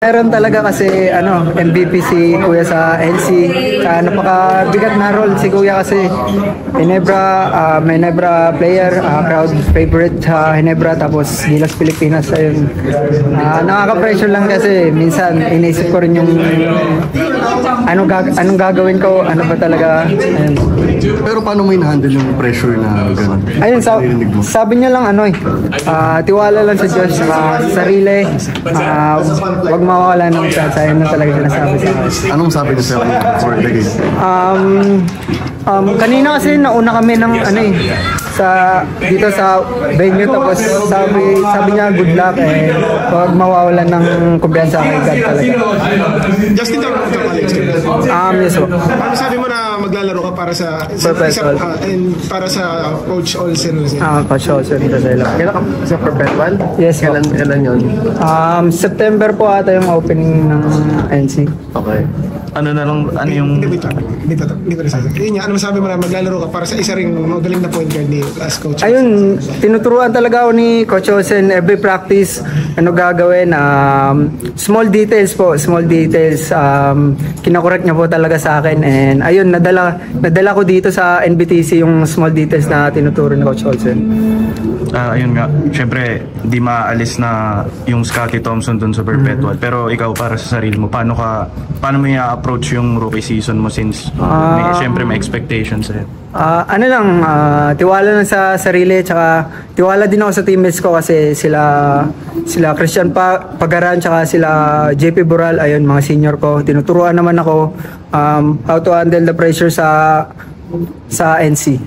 Meron talaga kasi MVP si Kuya sa NC. Napakabigat na role si Kuya kasi Ginebra player, crowd favorite sa Ginebra, tapos Gilas Pilipinas. Ayun. Nakaka-pressure lang kasi minsan iniisip ko rin yung anong gagawin ko, ano ba talaga. Ayun. Pero paano mo in-handle yung pressure na gano'n? Ayun, sabi niya lang tiwala lang sa Diyos, sa sarili, wag mawawala ng chance. Ayun na talaga sinasabi sa akin. Anong sabi niya sa'yo for the game? Kanina kasi nauna kami ng dito sa venue, tapos sabi niya good luck wag mawawalan ng kumpiyansa kay God talaga. Justin, Yes po. ano sabi mo na maglalaro ka para sa para sa Coach Olsen? Coach Olsen sa Sela. Kailan ka sa Perpetual? Yes po. Kailan yun? September po ata yung opening ng NC. Okay. Ano yung... Hindi ko nasabi. Yun nga, ano masabi mo na maglalaro ka para sa isa ring magaling na point guard ni as Coach? Ayun, tinuturuan talaga ako ni Coach Olsen every practice, ano gagawin. Small details po, kinakorek niya po talaga sa akin, and ayun, nadala ko dito sa NBTC yung small details na tinuturo ni Coach Olsen. Ayun nga, syempre di maalis na yung Scottie Thompson dun sa Perpetual, pero ikaw para sa sarili mo, paano mo i-approach yung rookie season mo since syempre may expectations tiwala lang sa sarili, tsaka tiwala din ako sa teammates ko kasi sila Christian Pagaran, tsaka sila JP Boral, ayun, mga senior ko. Tinuturuan naman ako how to handle the pressure sa NC.